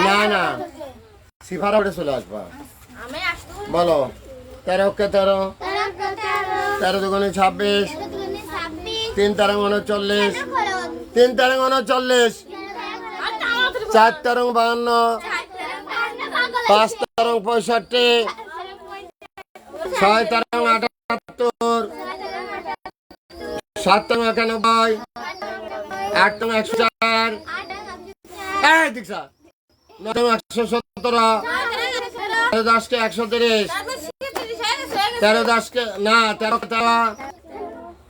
না না সিফারা উঠে চলে আসবা বলো 13 কে 13 13 দুগুণে 26 3 13 39 3 13 39 4 13 52 5 13 65 6 13 78 7 13 91 8 13 104 এই দীক্ষা 9 13 117 10 কে 130 13 10 কে না 13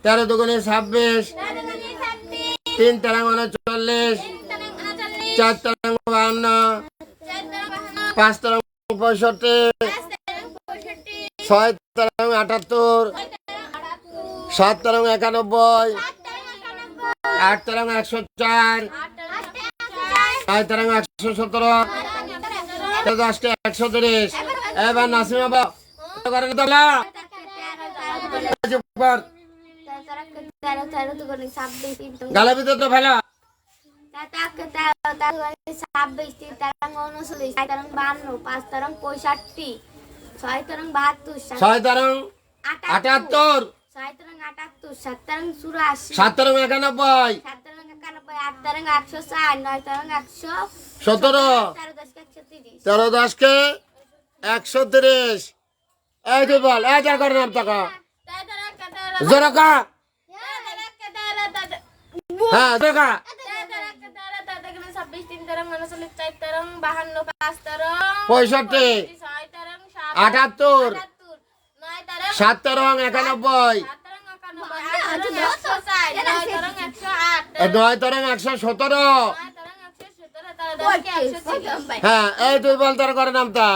13 দুগুণে 26 3 13 39 4 13 52 5 13 65 6 13 78 7 13 91 8 13 104 9 13 117 10 কে 130 এবার নাসিমা বাবা করেন তো না চুপ কর গালের ভিতরে তো ফেলা 130 এই তুই বল এই যা করে নাম টাকা জোরকা হ্যাঁ জোরকা 65 78 7 13 91 9 13 117 হ্যাঁ এই তুই বল তোর করে নামটা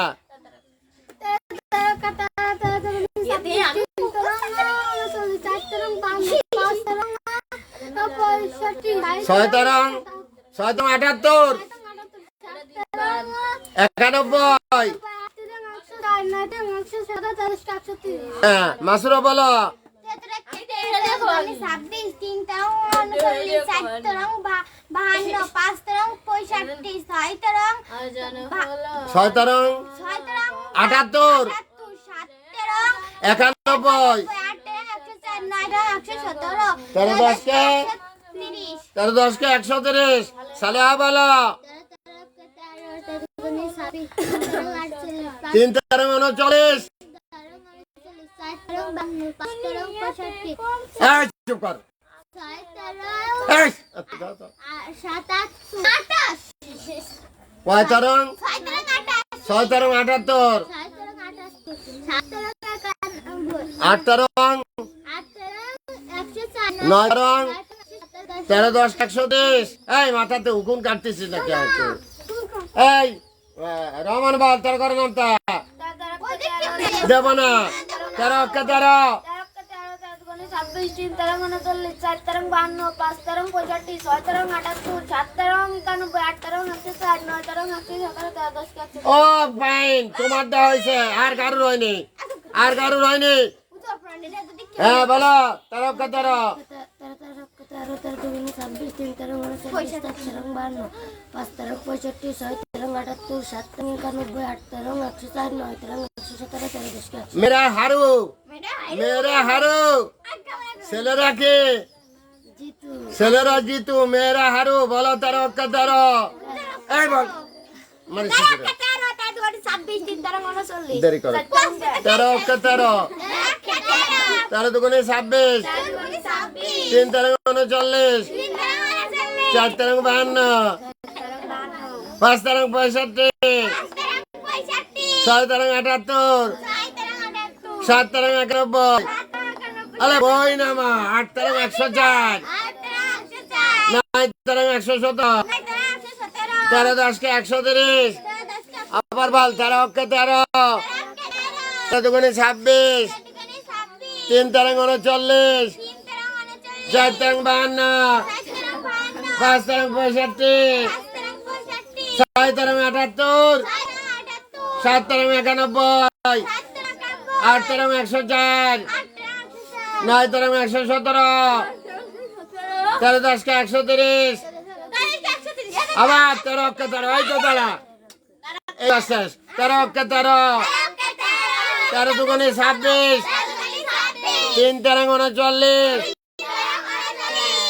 6 13 78 91 হ্যাঁ মাসুরা বলো 10 কে 130 সালে বলো 3 13 39 চুপ কর 6 13 78 8 13 9 13 10 130 এই মাথাতে হুকুম কাটতেছিস না কে এই রহমান বল তোর করে নামটা দেব না 13 কে 13 26 3 13 39 4 13 52 5 13 65 6 13 78 7 13 91 8 13 104 9 13 117 10 কে ও ফাইন তোমার দা হইছে আর কারো রয়নি হ্যাঁ বলো 13 কে 13 मेरा हारू सेलेरा के सेलेरा जीतू मेरा हारू बोलो 13 के 13 ए बोल मारे देरी करो 13 के 13 13 दुगुने 26 3 13 39 4 13 52 5 13 65 6 13 78 7 13 91 अरे बोई ना माँ 8 13 104 9 13 117 13 10 के 130 अपर बाल 13 के 13 दुगुने 26 3 13 39 4 13 52 5 13 65 6 13 78 7 13 91 8 13 104 9 13 117 13 10 के 130 আবার 13 অক্ষে 13 এই তো দাঁড়া এই শেষ 13 অক্ষে 13 13 দুগুণে 26 3 তেরং 39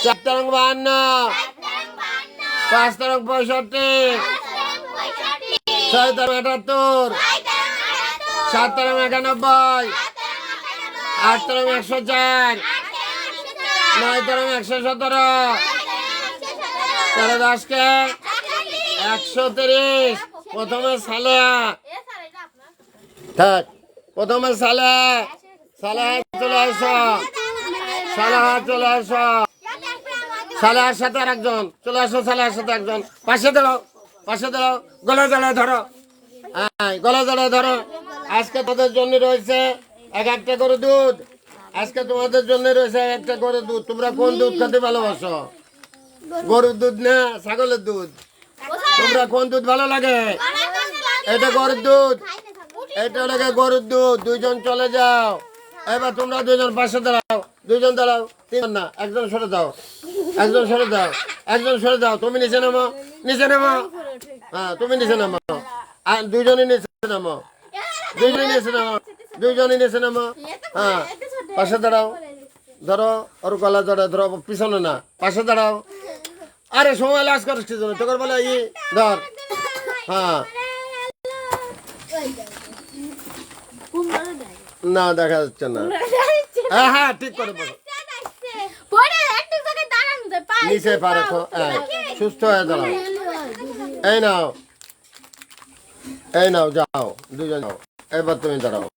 4 তেরং 52 5 তেরং 65 6 তেরং 78 7 তেরং 91 8 তেরং 104 9 তেরং 117 13 10 কে 130 প্রথমে সালেহা থাক প্রথমে সালেহা চলে আসো সালেহা চলে আসো সালেহার সাথে আর একজন চলে আসো সালেহার সাথে একজন পাশে দাঁড়াও গলা জড়ায় ধরো গলা জড়ায় ধরো আজকে তোদের জন্য রয়েছে এক একটা করে দুধ আজকে তোমাদের জন্য রয়েছে এক একটা করে দুধ তোমরা কোন দুধ খেতে ভালোবাসো গরুর দুধ না ছাগলের দুধ তোমরা কোন দুধ ভালো লাগে এটা গরুর দুধ এটা লাগে গরুর দুধ দুইজন চলে যাও এবার তোমরা দুইজন পাশে দাঁড়াও দুইজন দাঁড়াও তিনজন না একজন সরে দাও একজন সরে দাও তুমি নিচে নামো হ্যাঁ তুমি নিচে নামো আর দুইজনই নিচে নামো দুইজনই নিচে নামো হ্যাঁ পাশে দাঁড়াও ধরো ওর গলা জড়া ধরো পিছনে না পাশে দাঁড়াও আরে সময় লাস করিস কি জন্য তোকে বলে ই ধর হ্যাঁ না দেখা যাচ্ছে না হ্যাঁ ঠিক করে বলো নিচে পারে সুস্থ হয়ে দাঁড়াও এই নাও যাও দুজন যাও এবার তুমি দাঁড়াও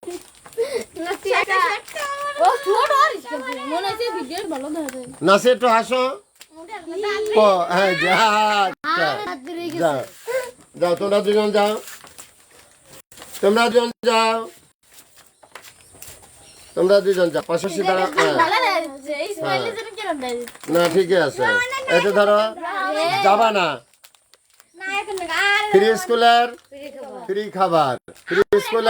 নাচে একটু হাসো হ্যাঁ যাও তোমরা দুজন যাও পাশাপাশি দাঁড়াও না ঠিকই আছে এটা ধরো যাবা না ফ্রি স্কুলের ফ্রি খাবার ফ্রি স্কুলের